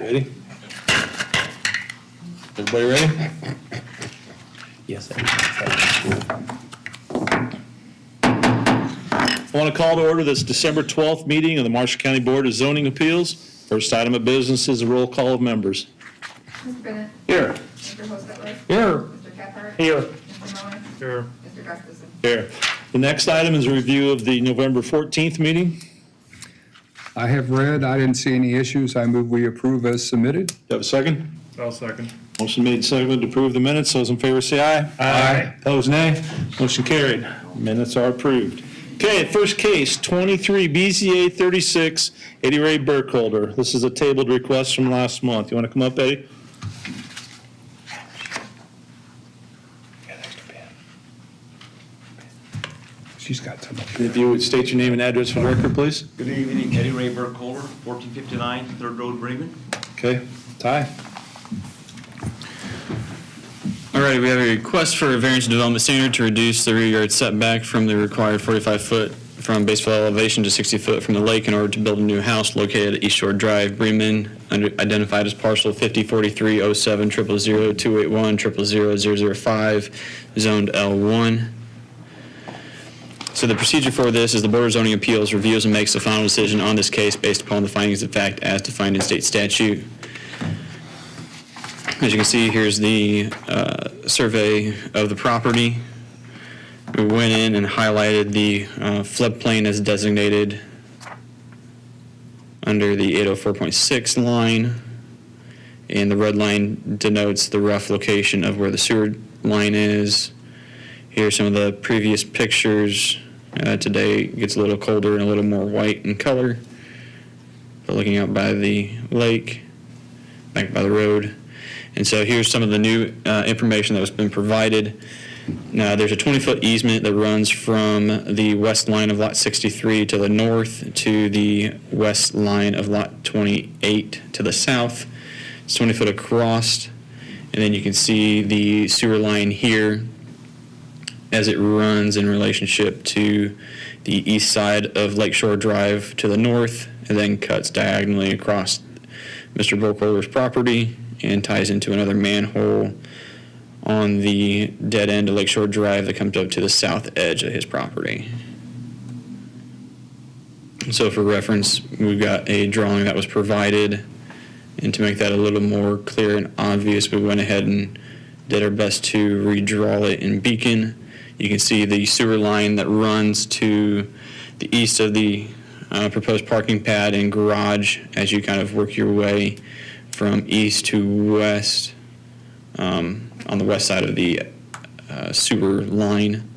Ready? Everybody ready? Yes, sir. I want to call to order this December 12th meeting of the Marshall County Board of Zoning Appeals. First item of business is a roll call of members. Mr. Bennett. Here. Mr. Hostetler. Here. Mr. Cathcart. Here. Mr. Miller. Here. Mr. Gustafson. Here. The next item is a review of the November 14th meeting. I have read, I didn't see any issues. I move we approve as submitted. Do you have a second? I'll second. Motion made, seconded to approve the minutes. Those in favor say aye. Aye. Opposed, nay. Motion carried. Minutes are approved. Okay, first case, 23 BZA 36, Eddie Ray Burkholder. This is a tabled request from last month. You want to come up, Eddie? She's got some. If you would state your name and address for the record, please. Good evening, Eddie Ray Burkholder, 1459 Third Road, Bremen. Okay, Ty? All right, we have a request for a variance development standard to reduce the rear yard setback from the required 45-foot from base flood elevation to 60 foot from the lake in order to build a new house located at East Shore Drive, Bremen, identified as parcel 5043-07-000-281-000-005, zoned L1. So the procedure for this is the Board of Zoning Appeals reviews and makes the final decision on this case based upon the findings of fact as defined in state statute. As you can see, here's the survey of the property. We went in and highlighted the floodplain as designated under the 804.6 line, and the red line denotes the rough location of where the sewer line is. Here's some of the previous pictures. Today it gets a little colder and a little more white in color, but looking out by the lake, back by the road. And so here's some of the new information that has been provided. Now, there's a 20-foot easement that runs from the west line of Lot 63 to the north to the west line of Lot 28 to the south. It's 20 foot across, and then you can see the sewer line here as it runs in relationship to the east side of Lakeshore Drive to the north, and then cuts diagonally across Mr. Burkholder's property and ties into another manhole on the dead end of Lakeshore Drive that comes up to the south edge of his property. So for reference, we've got a drawing that was provided, and to make that a little more clear and obvious, we went ahead and did our best to redraw it in Beacon. You can see the sewer line that runs to the east of the proposed parking pad and garage as you kind of work your way from east to west on the west side of the sewer line.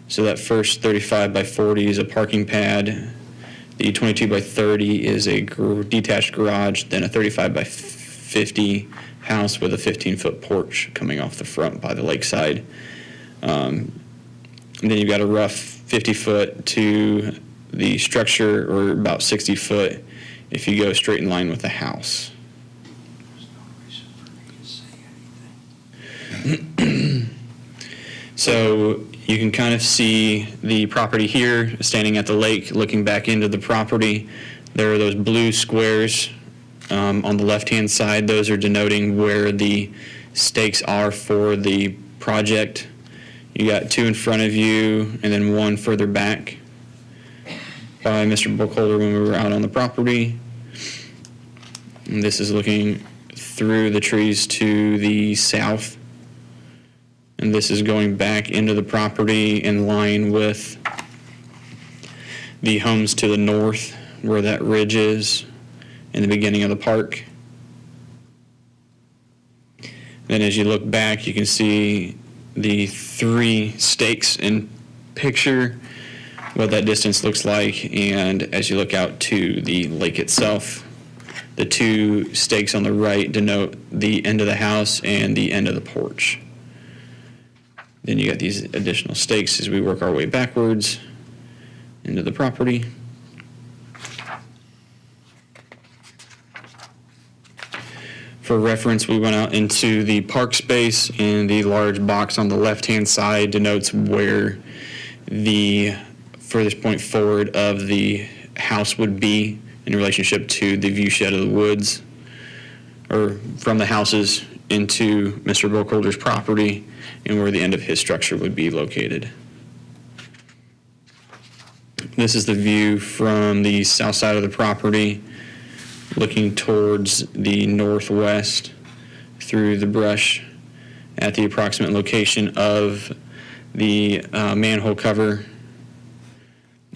So that first 35 by 40 is a parking pad. The 22 by 30 is a detached garage, then a 35 by 50 house with a 15-foot porch coming off the front by the lakeside. And then you've got a rough 50-foot to the structure, or about 60 foot if you go straight in line with the house. So you can kind of see the property here, standing at the lake, looking back into the property. There are those blue squares on the left-hand side. Those are denoting where the stakes are for the project. You got two in front of you and then one further back by Mr. Burkholder when we were out on the property. And this is looking through the trees to the south. And this is going back into the property in line with the homes to the north where that ridge is in the beginning of the park. Then as you look back, you can see the three stakes in picture, what that distance looks like, and as you look out to the lake itself, the two stakes on the right denote the end of the house and the end of the porch. Then you got these additional stakes as we work our way backwards into the property. For reference, we went out into the park space, and the large box on the left-hand side denotes where the furthest point forward of the house would be in relationship to the view shed of the woods. or from the houses into Mr. Burkholder's property and where the end of his structure would be located. This is the view from the south side of the property, looking towards the northwest through the brush at the approximate location of the manhole cover.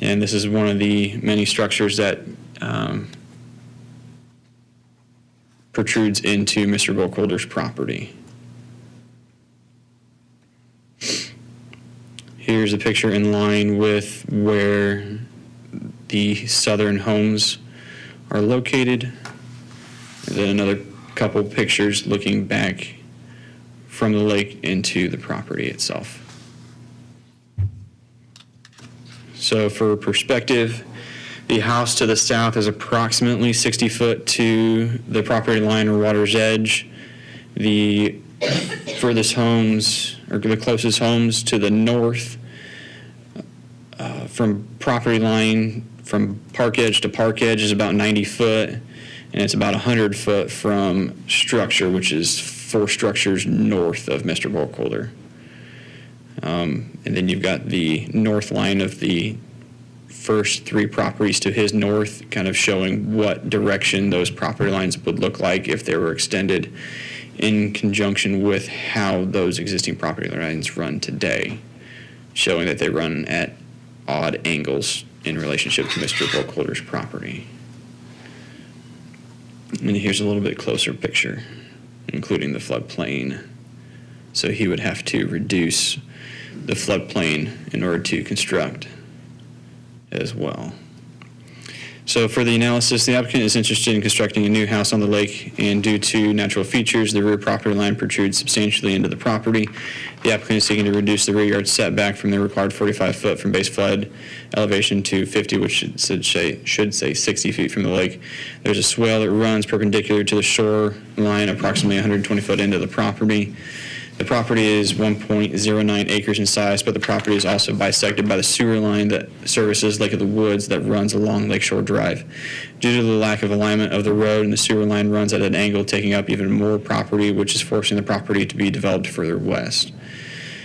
And this is one of the many structures that protrudes into Mr. Burkholder's property. Here's a picture in line with where the southern homes are located. And then another couple pictures looking back from the lake into the property itself. So for perspective, the house to the south is approximately 60 foot to the property line or water's edge. The furthest homes, or the closest homes to the north, from property line, from park edge to park edge, is about 90 foot, and it's about 100 foot from structure, which is 4 structures north of Mr. Burkholder. And then you've got the north line of the first 3 properties to his north, kind of showing what direction those property lines would look like if they were extended in conjunction with how those existing property lines run today, showing that they run at odd angles in relationship to Mr. Burkholder's property. And here's a little bit closer picture, including the floodplain. So he would have to reduce the floodplain in order to construct as well. So for the analysis, the applicant is interested in constructing a new house on the lake, and due to natural features, the rear property line protrudes substantially into the property. The applicant is seeking to reduce the rear yard setback from the required 45 foot from base flood elevation to 50, which should say 60 feet from the lake. There's a swale that runs perpendicular to the shore line, approximately 120 foot into the property. The property is 1.09 acres in size, but the property is also bisected by the sewer line that services Lake of the Woods that runs along Lakeshore Drive. Due to the lack of alignment of the road, and the sewer line runs at an angle, taking up even more property, which is forcing the property to be developed further west.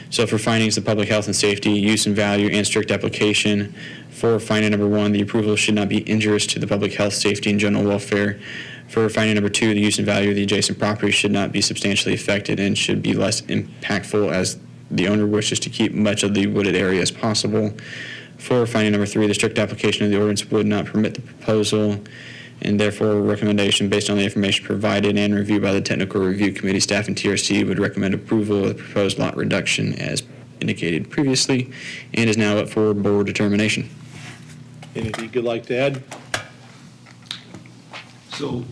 So for findings of public health and safety, use and value, and strict application, for finding number 1, the approval should not be injurious to the public health, safety, and general welfare. For finding number 2, the use and value of the adjacent property should not be substantially affected and should be less impactful, as the owner wishes to keep much of the wooded area as possible. For finding number 3, the strict application of the ordinance would not permit the proposal, and therefore a recommendation based on the information provided and reviewed by the Technical Review Committee staff and TRC would recommend approval of the proposed lot reduction as indicated previously, and is now up for board determination. Anything you'd like to add? So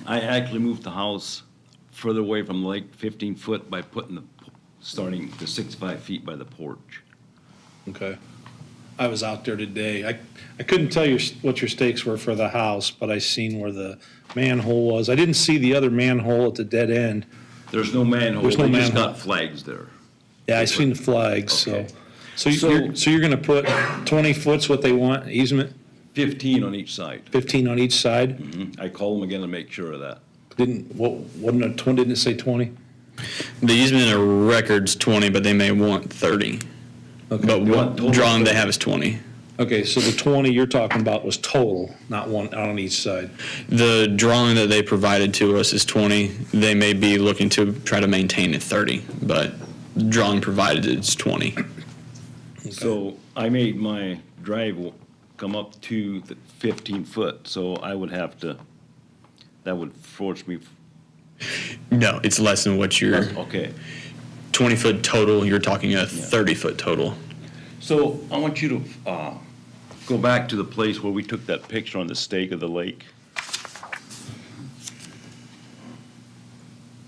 I actually moved the house further away from the lake, 15 foot, by putting starting to 65 feet by the porch. Okay. I was out there today. I couldn't tell you what your stakes were for the house, but I seen where the manhole was. I didn't see the other manhole at the dead end. There's no manhole, There's no they just manhole. got flags there. Yeah, I seen the flags, so. Okay. So you're gonna put 20 foot's what they want, easement, 15 on each side. 15 on each side? I call them again to make sure of that. Didn't it say 20? The easement of record's 20, but they may want 30. But They want what total drawing they 30. have is 20. Okay, so the 20 you're talking about was total, not one on each side. The drawing that they provided to us is 20. They may be looking to try to maintain it 30, but the drawing provided is 20. So I made my drive come up to the 15 foot, so I would have to, that would force me, No, it's less than what you're, okay. 20 foot total, you're talking a 30 foot total. So I want you to go back to the place where we took that picture on the stake of the lake.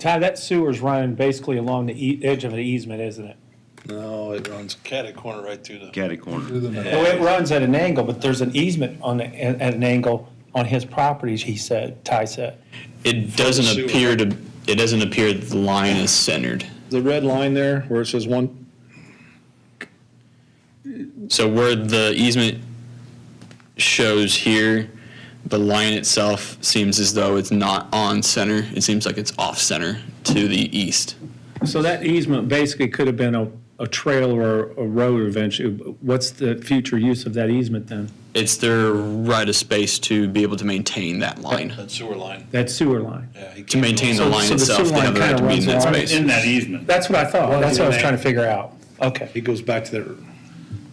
Ty, that sewer's running basically along the edge of an easement, isn't it? No, it runs catty corner right through the. Catty corner. Oh, it runs at an angle, but there's an easement at an angle on his properties, he said, Ty said. It doesn't sewer. appear that the line is centered. The red line there where it says 1, So where the easement shows here, The line itself seems as though it's not on center. It seems like it's off center to the east. So that easement basically could have been a trail or a road eventually. What's the future use of that easement then? It's their right of space to be able to maintain that line. That sewer line. That sewer line? Yeah, he To can't maintain the go- line so the itself, sewer they have the line right to be in kinda that runs space. In that easement. That's what I thought. That's what I was trying to figure out. Okay. He goes back to the,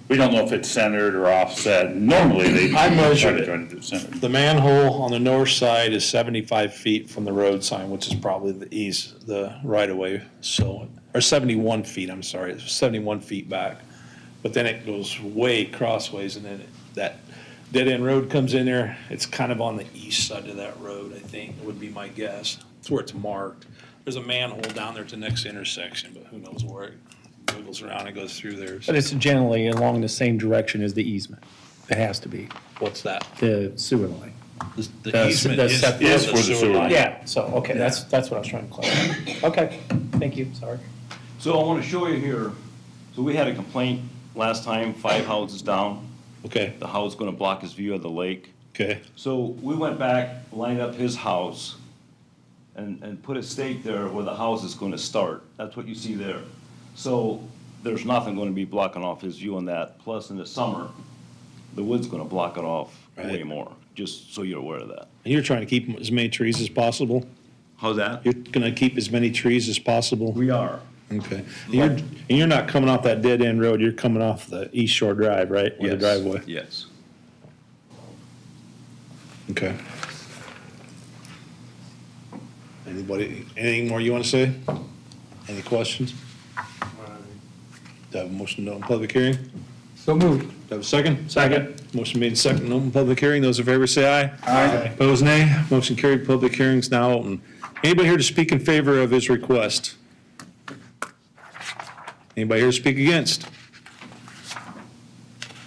We don't know if it's centered or offset. Normally, they. I measured it. try to do it centered. the manhole on the north side is 75 feet from the road sign, which is probably the right of way, so, or 71 feet, I'm sorry, it's 71 feet back. But then it goes way crossways, and then that dead end road comes in there. It's kind of on the east side of that road, I think, would be my guess. It's where it's marked. There's a manhole down there at the next intersection, but who knows where it wiggles around and goes through there. But it's generally along the same direction as the easement. It has to be, What's that? the sewer line. The easement the is sep- for is the for the sewer sewer line. line. Yeah, so, okay, that's what I was trying to clarify. Okay, thank you, sorry. So I want to show you here, so we had a complaint last time, 5 houses down. Okay, The house going to block his view of the lake. okay. So we went back, lined up his house, and put a stake there where the house is going to start. That's what you see there. So there's nothing going to be blocking off his view on that. Plus, in the summer, the wood's going to block it off way Right. more, just so you're aware of that. And you're trying to keep as many trees as possible? How's that? You're gonna keep as many trees as possible? We are. Okay. And you're not coming off that dead end road, you're coming off the East Shore Drive, right? Or the driveway? Yes. Okay. Anybody, anything more you wanna say? Any questions? Do I have a motion to open public hearing? Do So moved. I have a second? Second. Motion made second, to open public hearing. Those in favor say aye. Aye. Opposed, nay. Motion carried. Public hearing's now open. Anybody here to speak in favor of his request? Anybody here to speak against?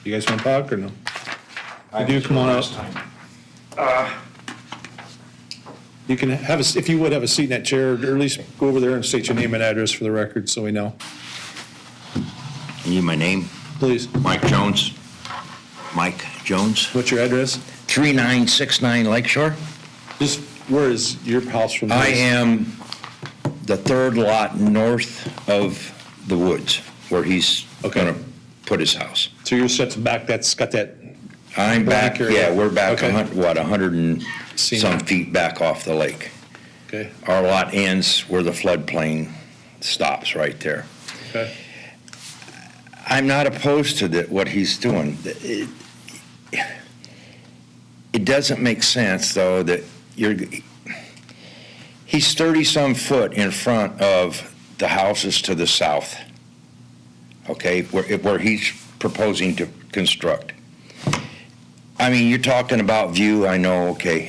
You guys want to talk or no? You do, come on up. You can have, if you would, have a seat in that chair, or at least go over there and state your name and address for the record, so we know. You need my name? Please. Mike Jones. Mike Jones, What's your address? 3969 Lakeshore. Just, where is your house from this? I am the third lot north of the woods where he's Okay. going to put his house. So your set's back, that's got that, I'm back, Black area. yeah, we're back, Okay. 100 and Seen some that. feet back off the lake. okay, Our lot ends where the floodplain stops, right there. okay. I'm not opposed to what he's doing. It doesn't make sense, though, that he's 30-some foot in front of the houses to the south, okay, where he's proposing to construct. I mean, you're talking about view, I know, okay,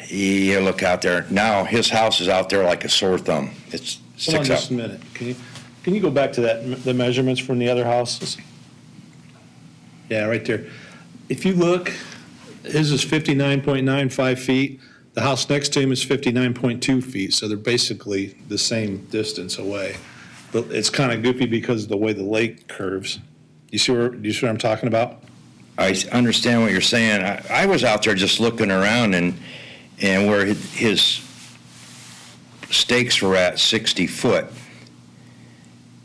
you look out there, now his house is out there like a sore thumb. It's Hold on sticks just up. a minute. Can you go back to that, the measurements from the other houses? Yeah, right there. If you look, his is 59.95 feet. The house next to him is 59.2 feet, so they're basically the same distance away. But it's kind of goofy because of the way the lake curves. Do you see what I'm talking about? I understand what you're saying. I was out there just looking around and where his stakes were at 60 foot.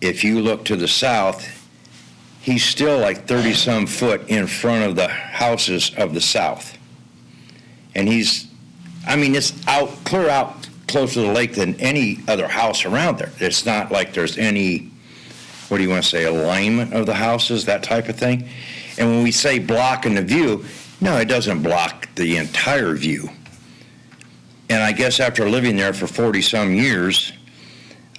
If you look to the south, he's still like 30-some foot in front of the houses of the south. And it's clear out closer to the lake than any other house around there. It's not like there's any, what do you want to say, alignment of the houses, that type of thing. And when we say blocking the view, no, it doesn't block the entire view. And I guess after living there for 40-some years,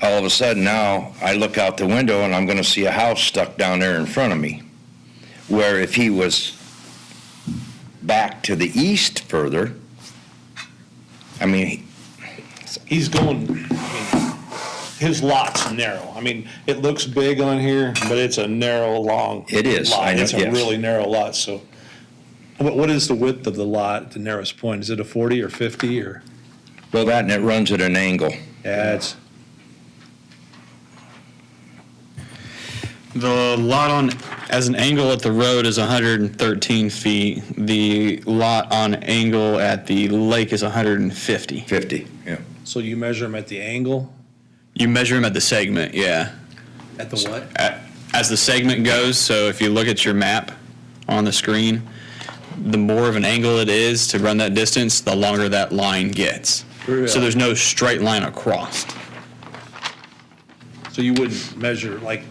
all of a sudden now I look out the window and I'm going to see a house stuck down there in front of me. Where if he was back to the east further, I mean, He's going, his lot's narrow. I mean, it looks big on here, but it's a narrow, long. It is, lot. I know, It's a yes. really narrow lot, so. What is the width of the lot at the narrowest point? Is it a 40 or 50 or? well, that and it runs at an angle. Yeah, it's, The lot on, as an angle at the road is 113 feet. The lot on angle at the lake is 150. 50, yeah. So you measure them at the angle? You measure them at the segment, yeah. At the what? As the segment goes, so if you look at your map on the screen, the more of an angle it is to run that distance, the longer that line gets. Really? So there's no straight line across. So you wouldn't measure like,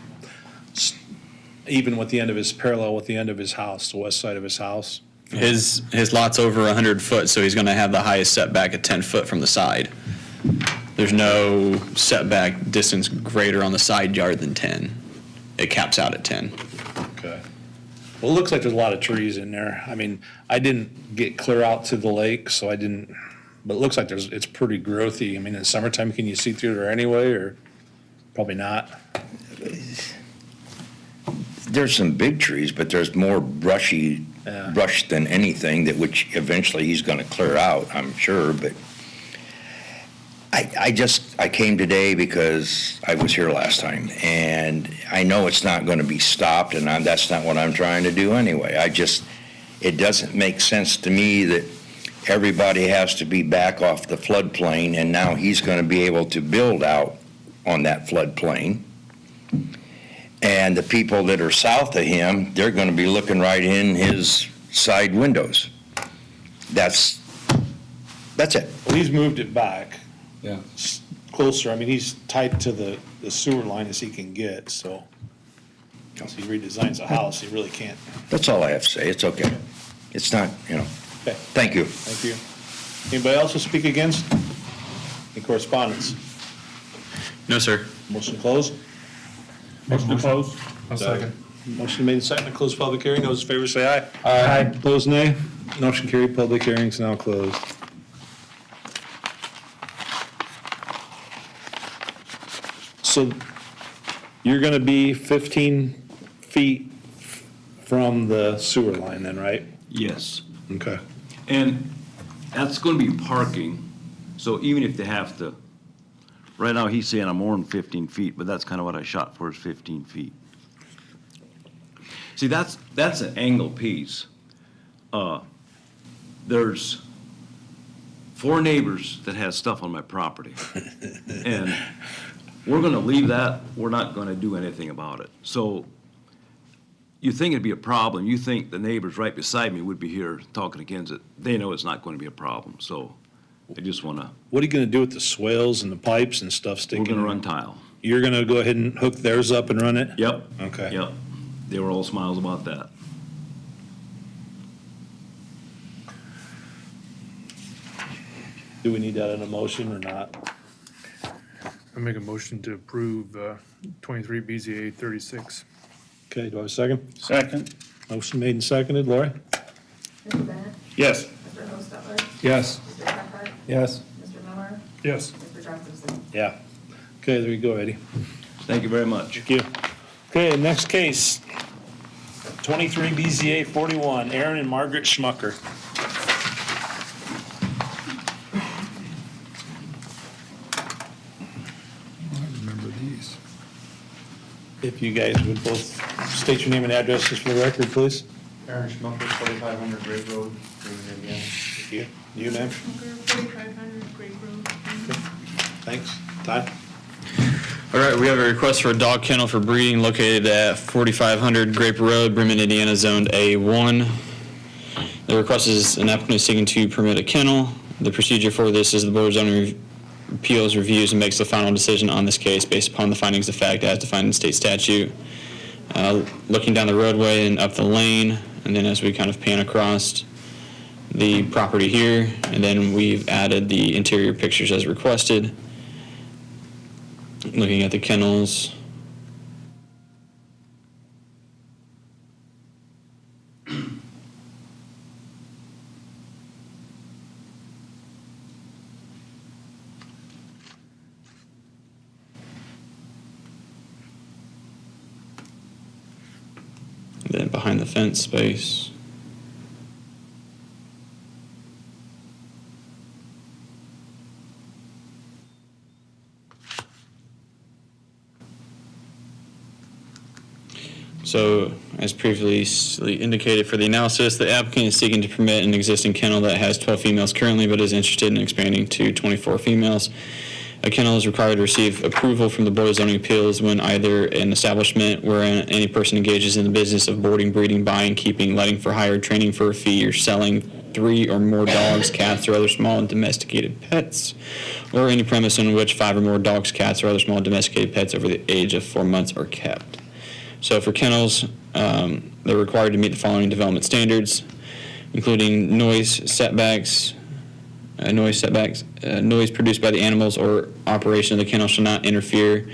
even with the end of his, parallel with the end of his house, the west side of his house? His lot's over 100 foot, so he's going to have the highest setback at 10 foot from the side. There's no setback distance greater on the side yard than 10. It caps out at 10. Okay. Well, it looks like there's a lot of trees in there. I mean, I didn't get clear out to the lake, so I didn't, but it looks like it's pretty growthy. I mean, in the summertime, can you see through there anyway, or probably not? There's some big trees, but there's more Yeah. brush than anything that which eventually he's gonna clear out, I'm sure, but I came today because I was here last time, and I know it's not gonna be stopped, and that's not what I'm trying to do anyway. It doesn't make sense to me that everybody has to be back off the floodplain, and now he's gonna be able to build out on that floodplain. And the people that are south of him, they're gonna be looking right in his side windows. That's it. Well, he's moved it back Yeah. closer. I mean, he's tied to the sewer line as he can get, so once he redesigns the house, he really can't. That's all I have to say. It's okay. It's not, Okay, thank you. thank you. Anybody else to speak against? Any correspondence? No, sir. Motion closed? Motion to close? Motion made and seconded to close public hearing. Those in favor say aye. Aye. Opposed, nay. Motion carried. Public hearing is now closed. So you're gonna be 15 feet from the sewer line then, right? Yes. Okay. And that's gonna be parking, so even if they have to, right now, he's saying I'm more than 15 feet, but that's kind of what I shot for is 15 feet. See, that's an angle piece. There's 4 neighbors that has stuff on my property. And we're gonna leave that, we're not gonna do anything about it. So you think it'd be a problem, you think the neighbors right beside me would be here talking against it. They know it's not gonna be a problem, so I just wanna, What are you gonna do with the swales and the pipes and stuff sticking? we're gonna in? run tile. You're gonna go ahead and hook theirs up and run it? Yep. Okay. Yep. They were all smiles about that. Do we need that in a motion or not? I make a motion to approve 23 BZA 36. Okay, do I have a second? Second. Motion made and seconded. Lori? Mr. Bennett? Yes. Mr. Hostetler? Yes. Mr. Shepherd? Yes. Mr. Miller? Yes. Mr. Gustafson? Yeah. Okay, there you go, Eddie. Thank you very much. Thank you. Okay, next case, 23 BZA 41, Aaron and Margaret Schmucker. I remember these. If you guys would both state your name and addresses for the record, please. Aaron Schmucker, 4500 Great Road, Green, Indiana. Thank you. You, ma'am? 4500 Great Road. Thanks. Todd? All right, we have a request for a dog kennel for breeding located at 4500 Grape Road, Bremen, Indiana, zoned A1. The request is an applicant seeking to permit a kennel. The procedure for this is the Board of Zoning Appeals reviews and makes the final decision on this case based upon the findings of fact as defined in state statute. Looking down the roadway and up the lane, and then as we kind of pan across the property here, and then we've added the interior pictures as requested. Looking at the kennels. Then behind the fence space. So, as previously indicated for the analysis, the applicant is seeking to permit an existing kennel that has 12 females currently, but is interested in expanding to 24 females. A kennel is required to receive approval from the Board of Zoning Appeals when either an establishment wherein any person engages in the business of boarding, breeding, buying, keeping, letting for hire, training for a fee, or selling 3 or more dogs, cats, or other small and domesticated pets, or any premise in which 5 or more dogs, cats, or other small domesticated pets over the age of 4 months are kept. So for kennels, they're required to meet the following development standards, including noise produced by the animals or operation of the kennel shall not interfere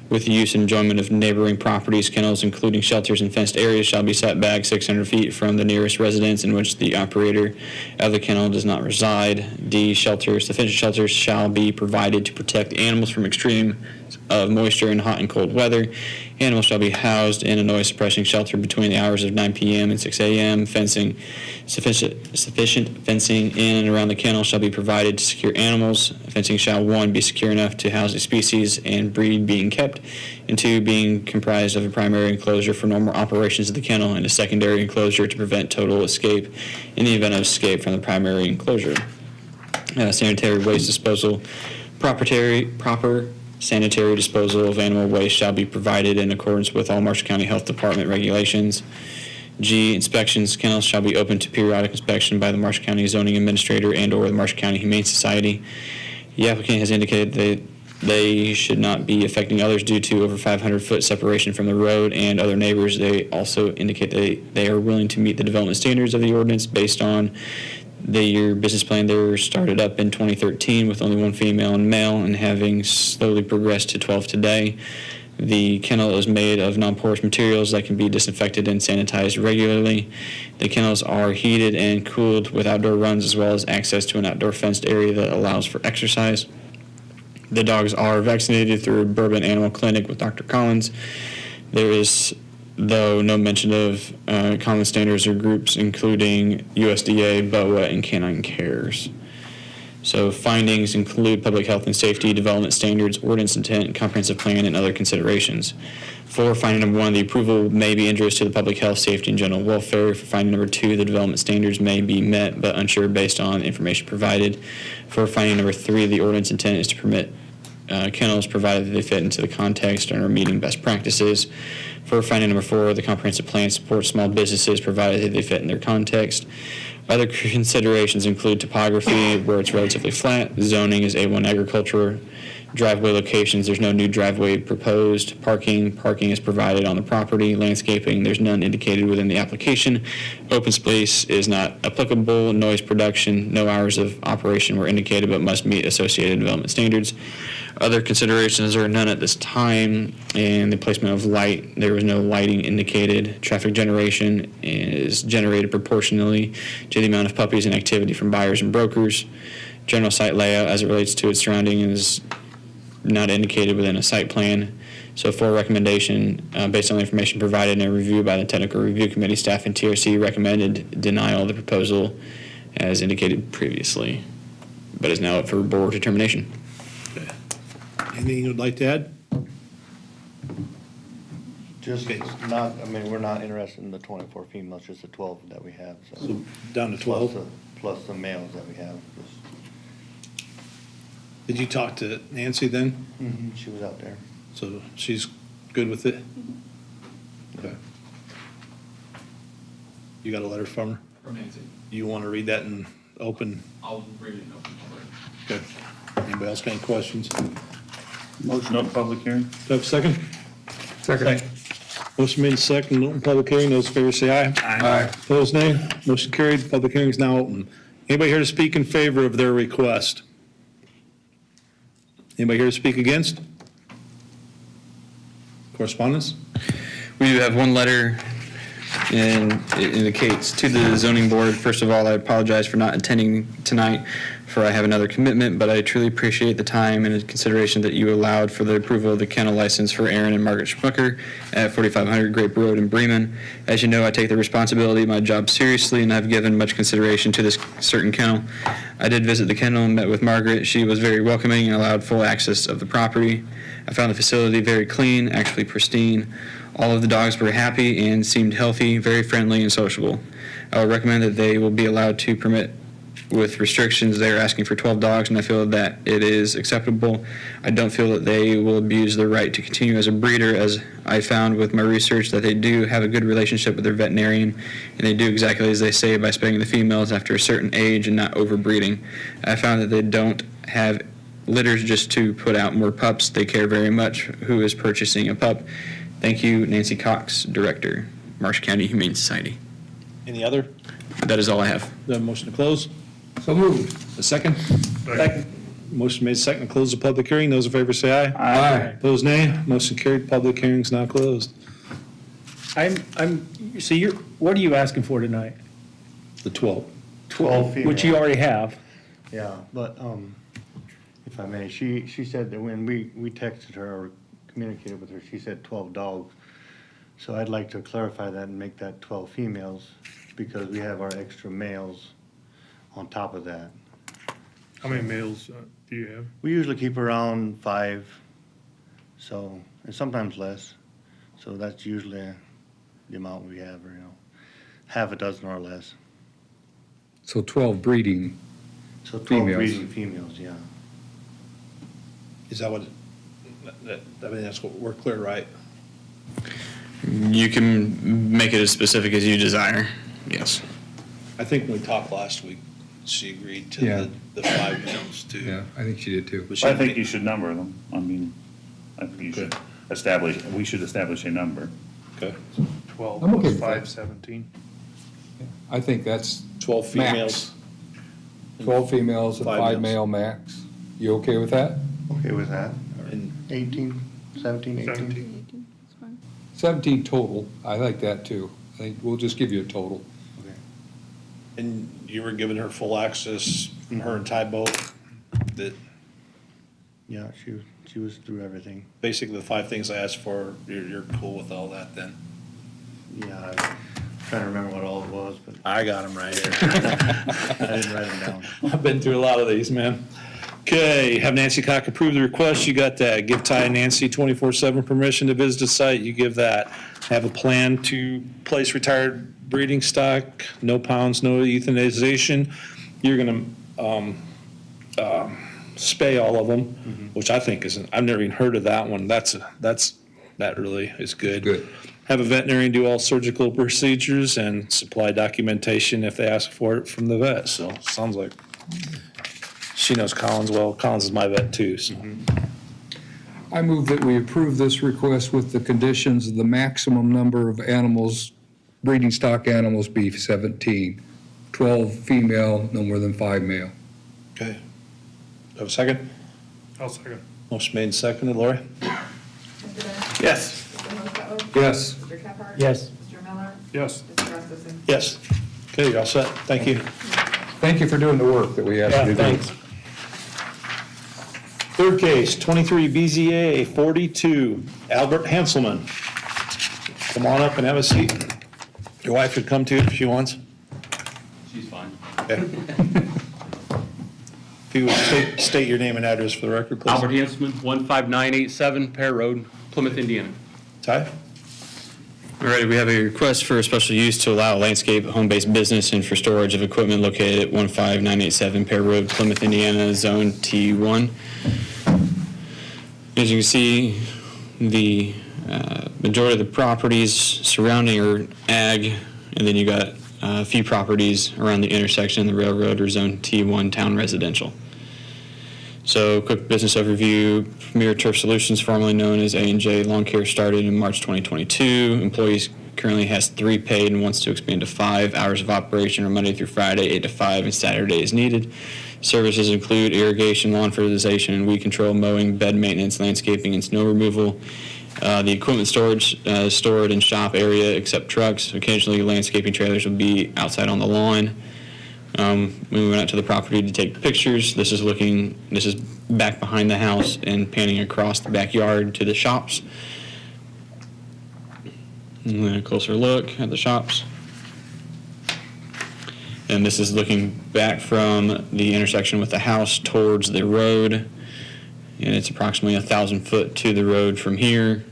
with the use and enjoyment of neighboring properties. Kennels, including shelters and fenced areas, shall be set back 600 feet from the nearest residence in which the operator of the kennel does not reside. D, sufficient shelters shall be provided to protect the animals from extreme of moisture in hot and cold weather. Animals shall be housed in a noise suppressing shelter between the hours of 9 p.m. and 6 a.m. Sufficient fencing in and around the kennel shall be provided to secure animals. Fencing shall, 1, be secure enough to house the species and breed being kept, and 2, being comprised of a primary enclosure for normal operations of the kennel and a secondary enclosure to prevent total escape in the event of escape from the primary enclosure. Sanitary waste disposal, proper sanitary disposal of animal waste shall be provided in accordance with all Marshall County Health Department regulations. G, inspections, kennels shall be open to periodic inspection by the Marshall County Zoning Administrator and/or the Marshall County Humane Society. The applicant has indicated that they should not be affecting others due to over 500-foot separation from the road and other neighbors. They also indicate they are willing to meet the development standards of the ordinance based on their business plan. They started up in 2013 with only 1 female and male and having slowly progressed to 12 today. The kennel is made of non-porous materials that can be disinfected and sanitized regularly. The kennels are heated and cooled with outdoor runs as well as access to an outdoor fenced area that allows for exercise. The dogs are vaccinated through Bourbon Animal Clinic with Dr. Collins. There is, though, no mention of common standards or groups including USDA, BOA, and Canine Cares. So findings include public health and safety, development standards, ordinance intent, comprehensive plan, and other considerations. For finding number 1, the approval may be injurious to the public health, safety, and general welfare. For finding number 2, the development standards may be met but unsure based on information provided. For finding number 3, the ordinance intent is to permit kennels provided that they fit into the context and are meeting best practices. For finding number 4, the comprehensive plan supports small businesses provided that they fit in their context. Other considerations include topography, where it's relatively flat. Zoning is A1 agriculture. Driveway locations, there's no new driveway proposed. Parking is provided on the property. Landscaping, there's none indicated within the application. Open space is not applicable. Noise production, no hours of operation were indicated but must meet associated development standards. Other considerations are none at this time, and the placement of light, there was no lighting indicated. Traffic generation is generated proportionally to the amount of puppies and activity from buyers and brokers. General site layout as it relates to its surrounding is not indicated within a site plan. So for recommendation, based on the information provided and a review by the Technical Review Committee, staff and TRC recommended denial of the proposal as indicated previously, but is now up for board determination. Anything you would like to add? Just, it's not, I mean, we're not interested in the 24 females, just the 12 that we have, so. So down to 12? Plus the males that we have. Did you talk to Nancy then? She was out there. So she's good with it? Okay. You got a letter from her? From Nancy. You want to read that in open? I'll read it in open public. Okay. Anybody else got any questions? Motion up public hearing? Do I have a second? Second. Motion made second, open public hearing, those in favor say aye. Aye. Opposed, nay. Motion carried, public hearing is now open. Anybody here to speak in favor of their request? Anybody here to speak against? Correspondence? We do have one letter, and it indicates to the zoning board, first of all, I apologize for not attending tonight, for I have another commitment, but I truly appreciate the time and consideration that you allowed for the approval of the kennel license for Aaron and Margaret Schmucker at 4500 Grape Road in Bremen. As you know, I take the responsibility of my job seriously, and I've given much consideration to this certain kennel. I did visit the kennel and met with Margaret. She was very welcoming and allowed full access of the property. I found the facility very clean, actually pristine. All of the dogs were happy and seemed healthy, very friendly and sociable. I would recommend that they will be allowed to permit with restrictions. They're asking for 12 dogs, and I feel that it is acceptable. I don't feel that they will abuse their right to continue as a breeder, as I found with my research that they do have a good relationship with their veterinarian, and they do exactly as they say by spaying the females after a certain age and not overbreeding. I found that they don't have litters just to put out more pups. They care very much who is purchasing a pup. Thank you, Nancy Cox, Director, Marsh County Humane Society. Any other? That is all I have. The motion to close? So moved. A second? Second. Motion made second, to close the public hearing. Those in favor say aye. Aye. Opposed, nay. Motion carried. Public hearing's now closed. What are you asking for tonight? The 12. 12 female. Which you already have. Yeah, but, if I may, she said that when we texted her or communicated with her, she said 12 dogs. So I'd like to clarify that and make that 12 females, because we have our extra males on top of that. How many males do you have? We usually keep around 5, so, and sometimes less. So that's usually the amount we have, or, half a dozen or less. So 12 breeding. So 12 Females. breeding females, yeah. Is that what, I mean, that's what, we're clear, right? You can make it as specific as you desire. Yes. I think when we talked last week, she agreed Yeah. to the 5 males too. Yeah, I think she did too. But she- I think you should number them. I mean, I think you should we should establish a number. Okay. 12 I'm okay plus with that. 5, 17. I think that's 12 Max. females. 12 females and 5 5 males. male max. You okay with that? Okay with that? And 18, 17, 18? 17. 17 total. I like that too. I think we'll just give you a total. And you were giving her full access, her and Ty both, that Yeah, she was through everything. basically the 5 things I asked for, you're cool with all that then? Yeah, I'm trying to remember what all it was, but I got them right here. I didn't write them down. I've been through a lot of these, man. Okay, have Nancy Cock approve the request, you got that. Give Ty and Nancy 24/7 permission to visit the site, you give that. Have a plan to place retired breeding stock, no pounds, no euthanization. You're gonna spay all of them, which I think isn't, I've never even heard of that one. That really is good. Good. Have a veterinarian do all surgical procedures and supply documentation if they ask for it from the vet. So sounds like she knows Collins well. Collins is my vet too, so. I move that we approve this request with the conditions of the maximum number of animals, breeding stock animals be 17. 12 female, no more than 5 male. Okay. Have a second? I'll second. Motion made and seconded. Lori? Mr. Beck? Yes. Mr. Hostetler? Yes. Mr. Caphart? Yes. Mr. Miller? Yes. Mr. Gustafson? Yes. Okay, you're all set. Thank you. Thank you for doing the work that we asked you to do. thanks. Third case, 23 BZA 42, Albert Hanselman. Come on up and have a seat. Your wife could come too if she wants. She's fine. Okay. If you would state your name and address for the record, please. Albert Hansman, 15987 Pear Road, Plymouth, Indiana. Ty? All right, we have a request for a special use to allow a landscape home-based business and for storage of equipment located at 15987 Pear Road, Plymouth, Indiana, Zone T1. As you can see, the majority of the properties surrounding are ag, and then you got a few properties around the intersection of the railroad or Zone T1 town residential. So, quick business overview. Premier Turf Solutions, formerly known as A&J Lawn Care, started in March 2022. Employees currently has 3 paid and wants to expand to 5. Hours of operation are Monday through Friday, 8 to 5, and Saturday is needed. Services include irrigation, lawn fertilization, and weed control, mowing, bed maintenance, landscaping, and snow removal. The equipment storage stored in shop area except trucks. Occasionally, landscaping trailers will be outside on the lawn. We went out to the property to take pictures. This is back behind the house and panning across the backyard to the shops. And then a closer look at the shops. And this is looking back from the intersection with the house towards the road. And it's approximately 1,000 foot to the road from here.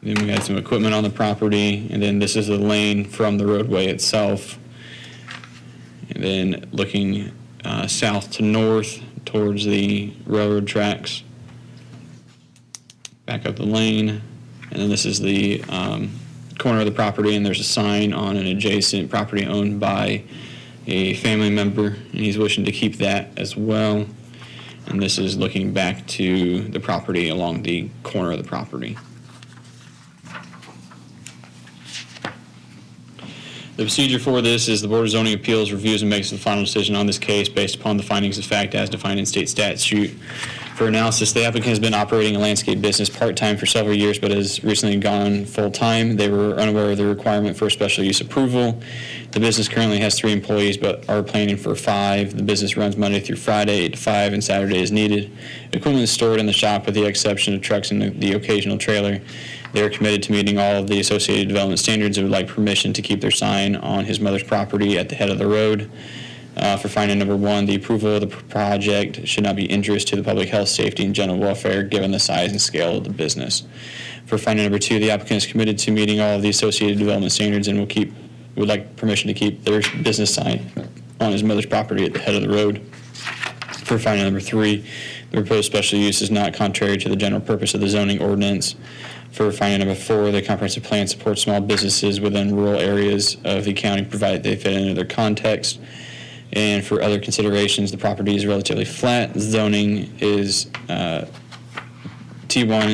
Then we got some equipment on the property, and then this is the lane from the roadway itself. And then looking south to north towards the railroad tracks. Back up the lane, and then this is the corner of the property, and there's a sign on an adjacent property owned by a family member, and he's wishing to keep that as well. And this is looking back to the property along the corner of the property. The procedure for this is the Board of Zoning Appeals reviews and makes the final decision on this case based upon the findings of fact as defined in state statute. For analysis, the applicant has been operating a landscape business part-time for several years, but has recently gone full-time. They were unaware of the requirement for special use approval. The business currently has 3 employees, but are planning for 5. The business runs Monday through Friday, 8 to 5, and Saturday as needed. Equipment is stored in the shop with the exception of trucks and the occasional trailer. They are committed to meeting all of the associated development standards and would like permission to keep their sign on his mother's property at the head of the road. For finding number 1, the approval of the project should not be injurious to the public health, safety, and general welfare given the size and scale of the business. For finding number 2, the applicant is committed to meeting all of the associated development standards and would like permission to keep their business sign on his mother's property at the head of the road. For finding number 3, the proposed special use is not contrary to the general purpose of the zoning ordinance. For finding number 4, the comprehensive plan supports small businesses within rural areas of the county provided they fit into their context. And for other considerations, the property is relatively flat. Zoning is T1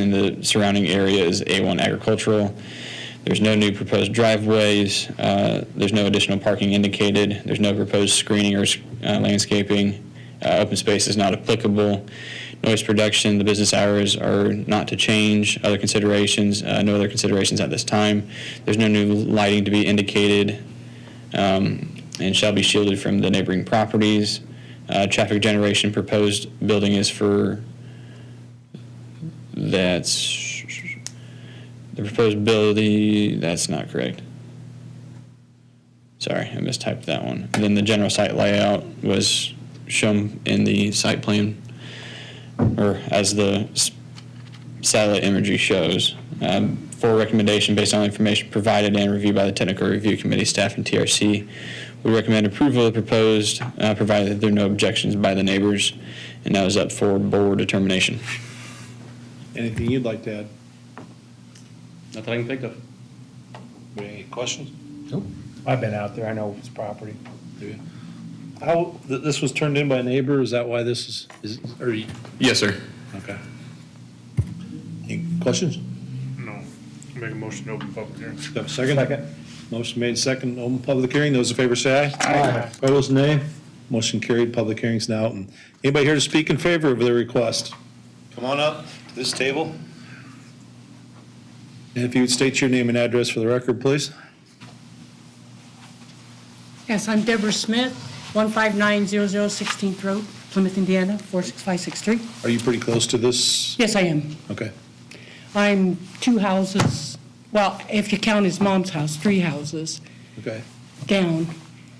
and the surrounding area is A1 agricultural. There's no new proposed driveways. There's no additional parking indicated. There's no proposed screening or landscaping. Open space is not applicable. Noise production, the business hours are not to change. Other considerations, no other considerations at this time. There's no new lighting to be indicated. And shall be shielded from the neighboring properties. Traffic generation proposed building is for, that's, the proposed building, that's not correct. Sorry, I mistyped that one. And then the general site layout was shown in the site plan, or as the satellite imagery shows. For recommendation based on information provided and reviewed by the Technical Review Committee, staff, and TRC, we recommend approval of the proposed, provided that there are no objections by the neighbors, and that is up for board determination. Anything you'd like to add? Nothing I can think of. Any questions? I've been out there, I know his property. How, this was turned in by a neighbor, is that why this is, or you? Yes, sir. Okay. Any questions? No. Make a motion to open public hearing. Got a second? Second. Motion made second, open public hearing. Those in favor say aye. Aye. Opposed, nay. Motion carried, public hearing's now open. Anybody here to speak in favor of the request? Come on up to this table. And if you would state your name and address for the record, please. Yes, I'm Deborah Smith, 15900 16th Road, Plymouth, Indiana, 46563. Are you pretty close to this? Yes, I am. Okay. I'm 2 houses, well, if you count his mom's house, 3 houses Okay. down.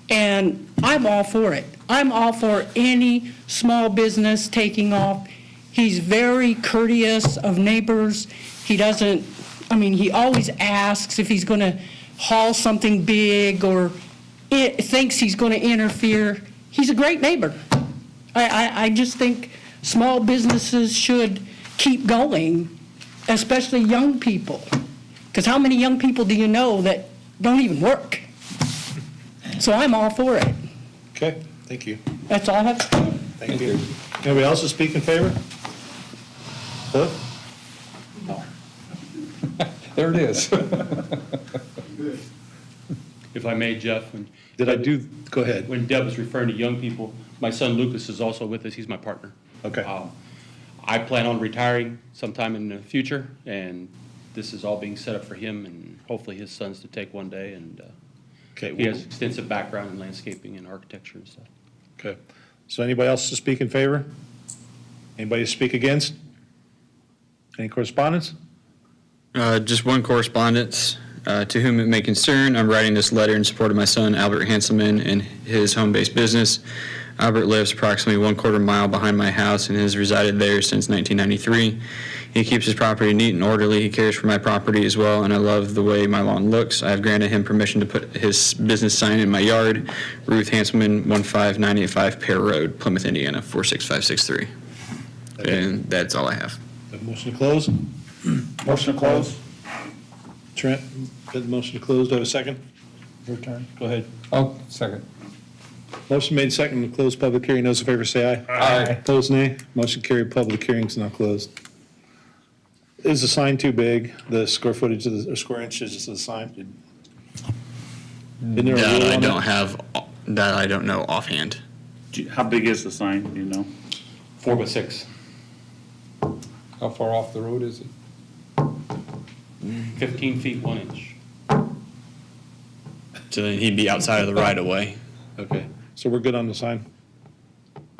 And I'm all for it. I'm all for any small business taking off. He's very courteous of neighbors. He doesn't, I mean, he always asks if he's going to haul something big or thinks he's going to interfere. He's a great neighbor. I just think small businesses should keep going, especially young people. Because how many young people do you know that don't even work? So I'm all for it. Okay, thank you. That's all I have to say. Thank you. Anybody else to speak in favor? Cliff? There it is. If I may, Jeff, Go ahead. when Deb was referring to young people, my son Lucas is also with us. He's my partner. Okay. I plan on retiring sometime in the future, and this is all being set up for him and hopefully his sons to take one day. And Okay. he has extensive background in landscaping and architecture and stuff. Okay. So anybody else to speak in favor? Anybody to speak against? Any correspondence? Just one correspondence. To whom it may concern, I'm writing this letter in support of my son, Albert Hanselman, and his home-based business. Albert lives approximately 1/4 mile behind my house and has resided there since 1993. He keeps his property neat and orderly. He cares for my property as well, and I love the way my lawn looks. I have granted him permission to put his business sign in my yard. Ruth Hanselman, 15985 Pear Road, Plymouth, Indiana, 46563. And that's all I have. Have a motion to close? Motion to close. Trent, got the motion to close. Do I have a second? Your turn. Go ahead. Oh, second. Motion made second to close public hearing. Those in favor say aye. Aye. Opposed, nay. Motion carried. Public hearing's now closed. Is the sign too big? The square footage of the, or square inches of the sign? Isn't there a That rule I on don't it? have, that I don't know offhand. How big is the sign, do you know? 4 by 6, How far off the road is it? 15 feet 1 inch. So then he'd be outside of the right of way. Okay, so we're good on the sign?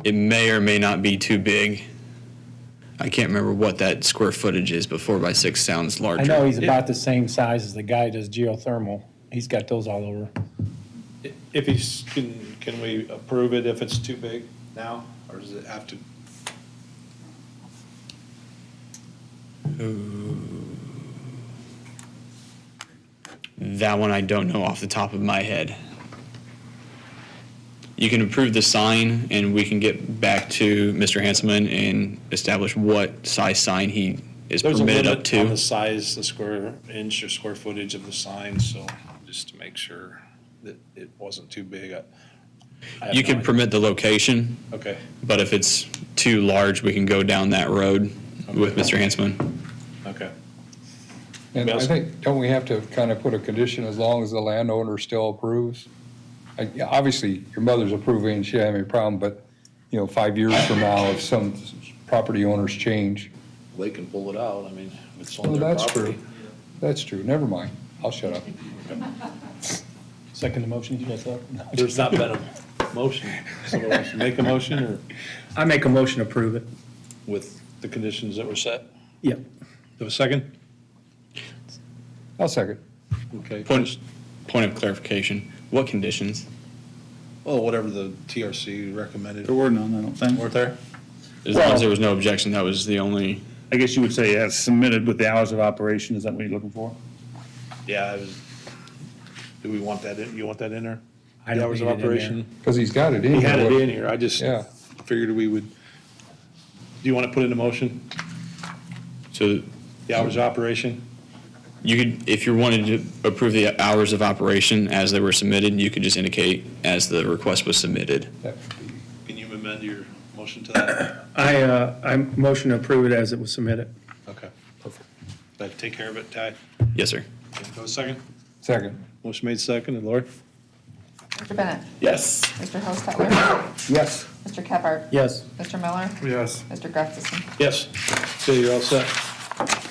It may or may not be too big. I can't remember what that square footage is, but 4 by 6 sounds larger. I know he's about the same size as the guy who does geothermal. He's got those all over. If he's, can we approve it if it's too big now, or does it have to? That one I don't know off the top of my head. You can approve the sign, and we can get back to Mr. Hanselman and establish what size sign he is There's a permitted up limit on the to. size, the square inch or square footage of the sign, so just to make sure that it wasn't too big. I have You no can idea. permit the location, Okay, but if it's too large, we can go down that road with Mr. Hanselman. okay. And I Yes. think, don't we have to kind of put a condition as long as the landowner still approves? Yeah, obviously, your mother's approving, and she doesn't have any problem, but, 5 years from now, if some property owners change. They can pull it out, I mean, it's Oh, on their that's property. true. That's true. Never mind. I'll shut up. Second the motion, you guys up? No. There's not been a motion. Someone wants to make a motion or I make a motion to approve it. with the conditions that were set? Yep. Do you have a second? I'll second. Okay. Point of clarification, what conditions? Well, whatever the TRC recommended. There were none, I don't think. Weren't there? As long as there was no objection, that was the only, I guess you would say as submitted with the hours of operation, is that what you're looking for? Yeah, I was, do we want that in, you want that in there? I The don't hours need of it in there. operation? Because he's got it in. He had here. it in here, I just Yeah. figured we would, do you want to put in a motion, so the hours of operation? you could, if you wanted to approve the hours of operation as they were submitted, you could just indicate as the request was submitted. That would be- Can you amend your motion to that? I motion to approve it as it was submitted. Okay, perfect. That take care of it, Ty? Yes, sir. Go a second. Second. Motion made second, and Lori? Mr. Bennett? Yes. Mr. Hostetler? Yes. Mr. Kephart? Yes. Mr. Miller? Yes. Mr. Gustafson? Yes. Okay, you're all set.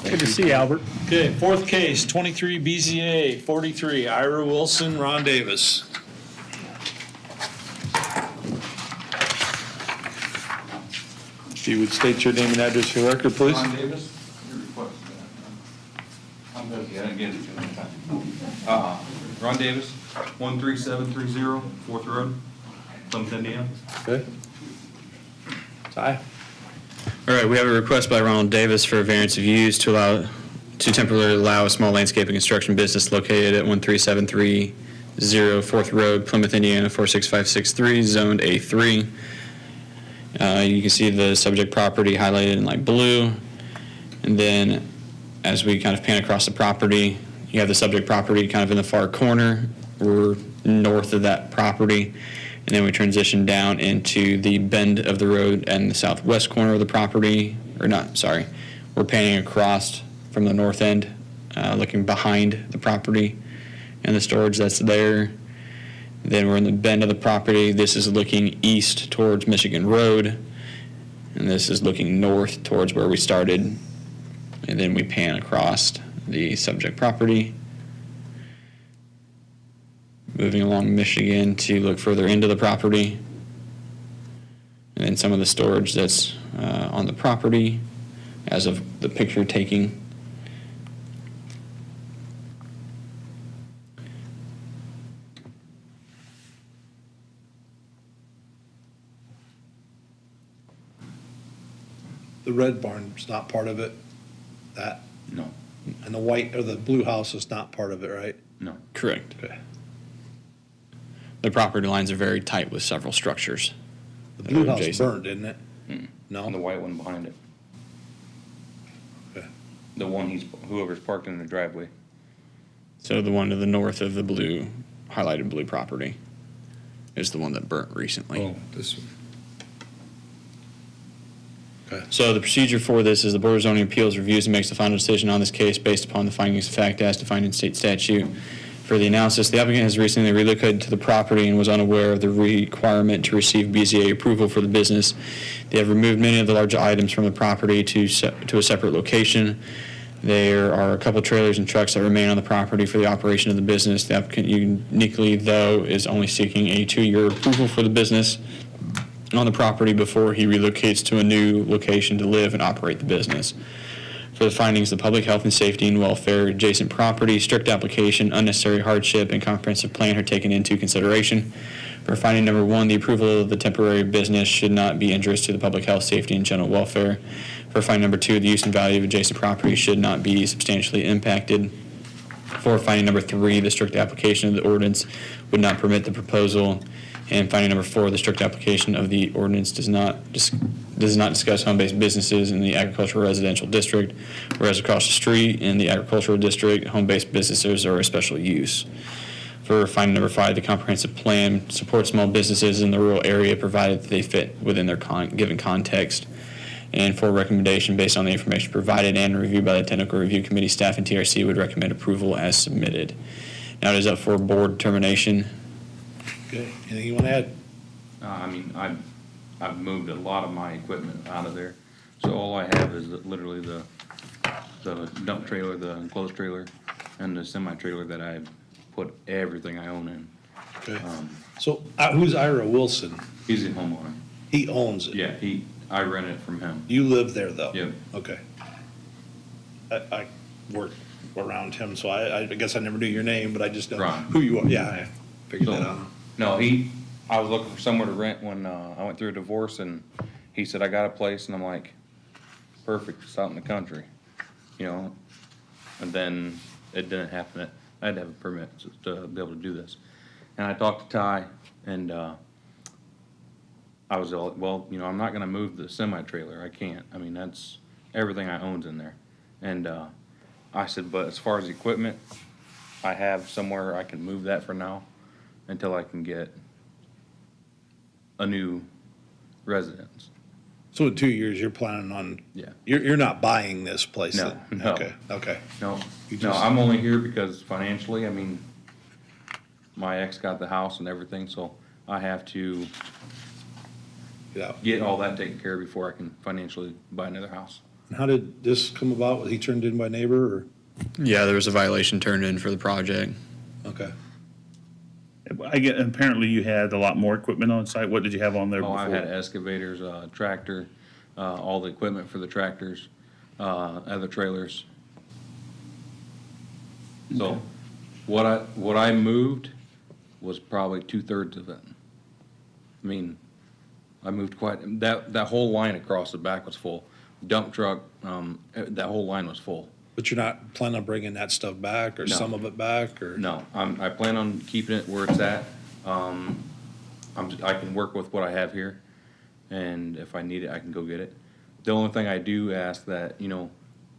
Good to see you, Albert. Okay, fourth case, 23 BZA 43, Ira Wilson, Ron Davis. If you would state your name and address for the record, please. Ron Davis, your request. I'm busy, I didn't get it to you in time. Ron Davis, 13730 Fourth Road, Plymouth, Indiana. Okay. Ty? All right, we have a request by Ronald Davis for a variance of use to temporarily allow a small landscaping construction business located at 13730 Fourth Road, Plymouth, Indiana, 46563, zoned A3. You can see the subject property highlighted in light blue. And then as we kind of pan across the property, you have the subject property kind of in the far corner. We're north of that property. And then we transition down into the bend of the road and the southwest corner of the property, or not, sorry. We're panning across from the north end, looking behind the property and the storage that's there. Then we're in the bend of the property. This is looking east towards Michigan Road. And this is looking north towards where we started. And then we pan across the subject property. Moving along Michigan to look further into the property. And then some of the storage that's on the property as of the picture taking. the red barn's not part of it? That, No, and the white, or the blue house is not part of it, right? no. Correct. Okay. The property lines are very tight with several structures. The that blue are house adjacent. burned, didn't it? And the No? white one behind it. Okay. The one whoever's parked in the driveway. So the one to the north of the blue, highlighted blue property is the one that burnt recently. Oh, this one. So the procedure for this is the Board of Zoning Appeals reviews and makes the final decision on this case based upon the findings of fact as defined in state statute. For the analysis, the applicant has recently relocated to the property and was unaware of the requirement to receive BZA approval for the business. They have removed many of the larger items from the property to a separate location. There are a couple trailers and trucks that remain on the property for the operation of the business. The applicant uniquely, though, is only seeking a 2-year approval for the business on the property before he relocates to a new location to live and operate the business. For the findings, the public health and safety and welfare, adjacent property, strict application, unnecessary hardship, and comprehensive plan are taken into consideration. For finding number 1, the approval of the temporary business should not be injurious to the public health, safety, and general welfare. For finding number 2, the use and value of adjacent property should not be substantially impacted. For finding number 3, the strict application of the ordinance would not permit the proposal. And finding number 4, the strict application of the ordinance does not discuss home-based businesses in the agricultural residential district, whereas across the street in the agricultural district, home-based businesses are a special use. For finding number 5, the comprehensive plan supports small businesses in the rural area provided that they fit within their given context. And for recommendation based on the information provided and reviewed by the Technical Review Committee, staff and TRC would recommend approval as submitted. Now it is up for board determination. Okay, anything you want to add? I mean, I've moved a lot of my equipment out of there. So all I have is literally the dump trailer, the enclosed trailer, and the semi-trailer that I put everything I own in. Okay. So who's Ira Wilson? He's a homeowner. He owns it? Yeah, I rent it from him. You live there, though? Yep. Okay. I work around him, so I guess I never knew your name, but I just know Ron. who you are. Yeah, I figured that out. No, I was looking for somewhere to rent when I went through a divorce, and he said, I got a place, and I'm like, perfect, it's out in the country, you know? And then it didn't happen. I had to have a permit to be able to do this. And I talked to Ty, and I was all, well, you know, I'm not gonna move the semi-trailer, I can't. I mean, that's, everything I own's in there. And I said, but as far as equipment, I have somewhere I can move that for now until I can get a new residence. So in 2 years, you're planning on? Yeah. You're not buying this place? No, then? no. Okay. No, You no, just- I'm only here because financially, I mean, my ex got the house and everything, so I have to Yeah. get all that taken care of before I can financially buy another house. And how did this come about? Was he turned in by a neighbor, or? Yeah, there was a violation turned in for the project. Okay. Apparently you had a lot more equipment on site. What did you have on there Oh, before? I had excavators, tractor, all the equipment for the tractors, other trailers. So, what I moved was probably 2/3 of it. I mean, I moved that whole line across the back was full. Dump truck, that whole line was full. But you're not planning on bringing that stuff back, or No. some of it back, or? No, I plan on keeping it where it's at. I can work with what I have here, and if I need it, I can go get it. The only thing I do ask that, you know,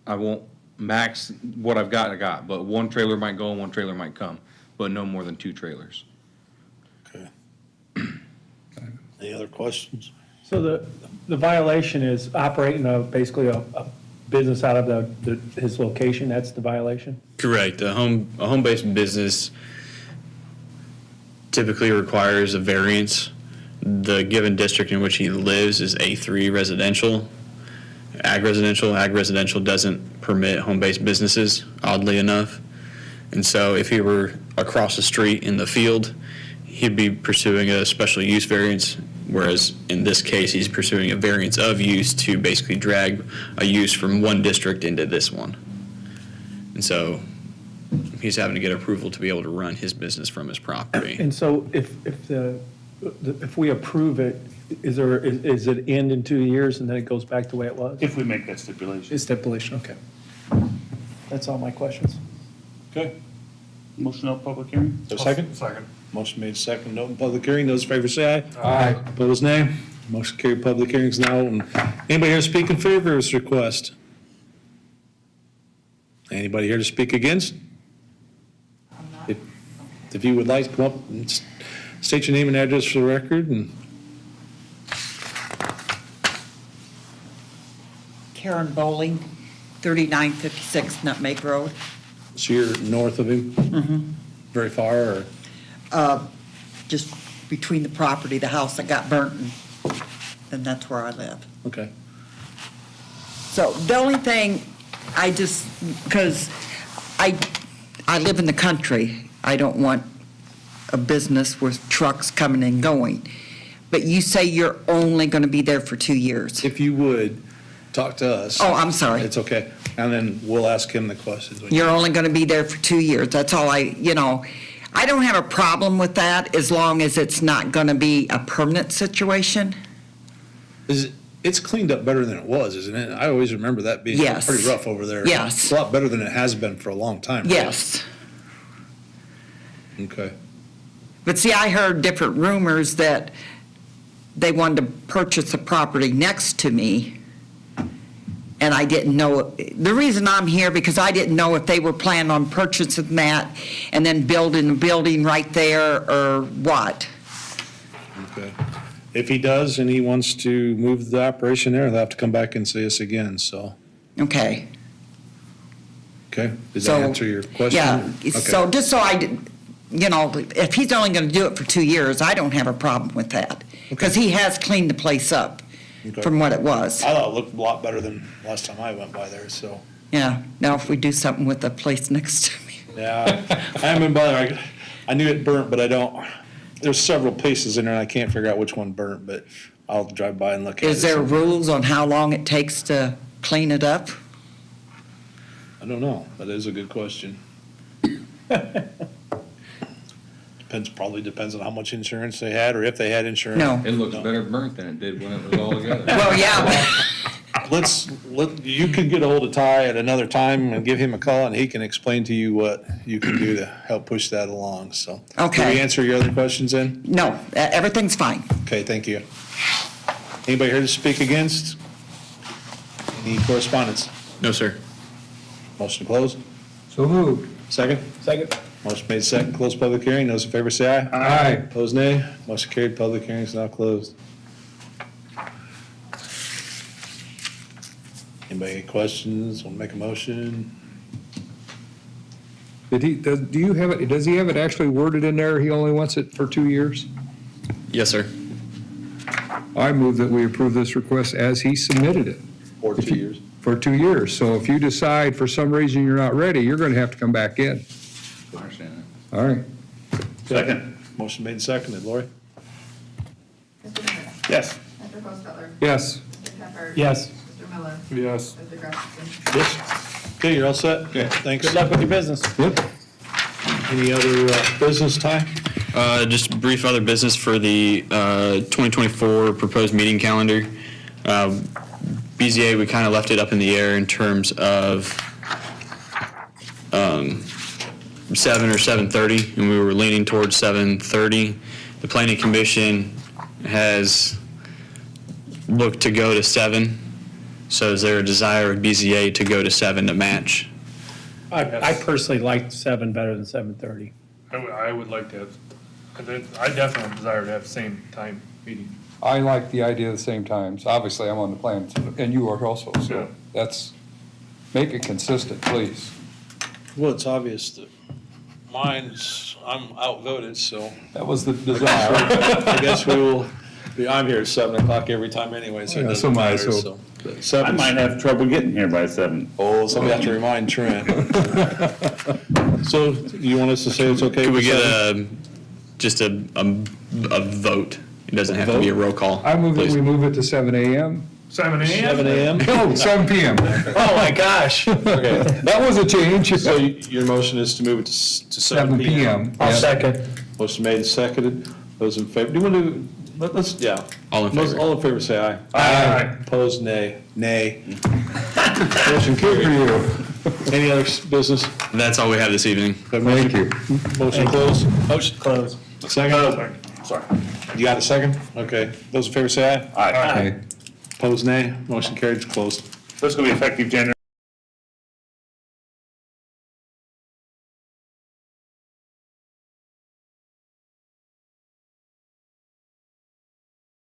I won't max what I've got, I got, but one trailer might go and one trailer might come, but no more than 2 trailers. Okay. Any other questions? So the violation is operating basically a business out of his location, that's the violation? Correct. A home-based business typically requires a variance. The given district in which he lives is A3 residential. Ag residential doesn't permit home-based businesses, oddly enough. And so if he were across the street in the field, he'd be pursuing a special use variance, whereas in this case, he's pursuing a variance of use to basically drag a use from one district into this one. And so he's having to get approval to be able to run his business from his property. And so if the if we approve it, is it end in 2 years and then it goes back the way it was? If we make that stipulation. It's stipulation, okay. That's all my questions. Okay. Motion to open public hearing? Is there a second? Second. Motion made second, to open public hearing. Those in favor say aye. Aye. Opposed, nay. Motion carried, public hearing is now open. Anybody here to speak in favor of this request? Anybody here to speak against? If you would like to come up and state your name and address for the record, and Karen Bowling, 3956 Nutmeg Road. so you're north of him? Very far, or? Just between the property, the house that got burnt, and that's where I live. Okay. So the only thing, because I live in the country, I don't want a business with trucks coming and going. But you say you're only going to be there for 2 years. If you would, talk to us. Oh, I'm sorry. It's okay. And then we'll ask him the questions. You're only going to be there for 2 years. That's all I don't have a problem with that as long as it's not going to be a permanent situation. It's cleaned up better than it was, isn't it? I always remember that being Yes. pretty rough over there. Yes. It's a lot better than it has been for a long time. right? Yes. Okay. But see, I heard different rumors that they wanted to purchase the property next to me, and I didn't know. The reason I'm here, because I didn't know if they were planning on purchasing that and then building a building right there or what. Okay. If he does and he wants to move the operation there, they'll have to come back and see us again, so. Okay. Okay? Does So, that answer your question? Yeah, Okay. so just so if he's only going to do it for 2 years, I don't have a problem with that. Because he has cleaned the place up Okay. from what it was. I thought it looked a lot better than last time I went by there, so. Yeah, now if we do something with the place next to me. Yeah, I haven't been by there. I knew it burnt, but I don't, there's several places in there and I can't figure out which one burnt, but I'll drive by and look at it. Is there rules on how long it takes to clean it up? I don't know. That is a good question. Probably depends on how much insurance they had or if they had insurance. No. It looks better burnt than it did when it was all together. Well, yeah, You can get a hold of Ty at another time and give him a call and he can explain to you what you can do to help push that along, so. Okay. Did we answer your other questions then? no, everything's fine. Okay, thank you. Anybody here to speak against? Any correspondence? No, sir. Motion to close? So moved. Second? Second. Motion made second, close public hearing. Those in favor say aye. Aye. Opposed, nay. Motion carried, public hearing is now closed. Anybody any questions? Want to make a motion? Do you have it, does he have it actually worded in there, he only wants it for 2 years? Yes, sir. I move that we approve this request as he submitted it. For 2 years. For 2 years. So if you decide for some reason you're not ready, you're going to have to come back in. I understand All right. Second. Motion made and seconded. Lori? Mr. Bennett? Yes. Mr. Postetler? Yes. Mr. Shepherd? Yes. Mr. Miller? Yes. Mr. Gustafson? Yes. Okay, you're all set? Okay. Thanks. Good luck with your business. Yep. Any other business, Ty? Just brief other business for the 2024 proposed meeting calendar. BZA, we kind of left it up in the air in terms of 7 or 7:30, and we were leaning towards 7:30. The Planning Commission has looked to go to 7, so is there a desire of BZA to go to 7 to match? I personally like 7 better than 7:30. I would like to have, I definitely desire to have the same time meeting. I like the idea of the same times. Obviously, I'm on the plan, and you are also, Yeah. so that's, make it consistent, please. Well, it's obvious that I'm outvoted, so That was the desire. I guess we will, I'm here at 7 o'clock every time anyway, so it Yeah, doesn't so am I, matter, so- so. But I 7 might have trouble getting here by 7. Oh, somebody have to remind Trent. So you want us to say it's okay? Could we with get 7? just a vote? It doesn't have to be a roll call. I move that please. we move it to 7 a.m. 7 a.m.? 7 a.m.? No, 7 p.m. Oh, my gosh. Okay. That was a change. So your motion is to move it to 7 7 p.m.? p.m. I'll Yeah. second. Motion made and seconded. Those in favor, do you want to, let's, yeah. All in favor. All in favor, say aye. Aye. Opposed, nay. Nay. Motion carried. Any other business? That's all we have this evening. Thank you. Motion closed? Motion Close. second? Sorry. You got a second? Okay. Those in favor, say aye. Aye. Opposed, nay. Motion carried, closed. This is gonna be effective January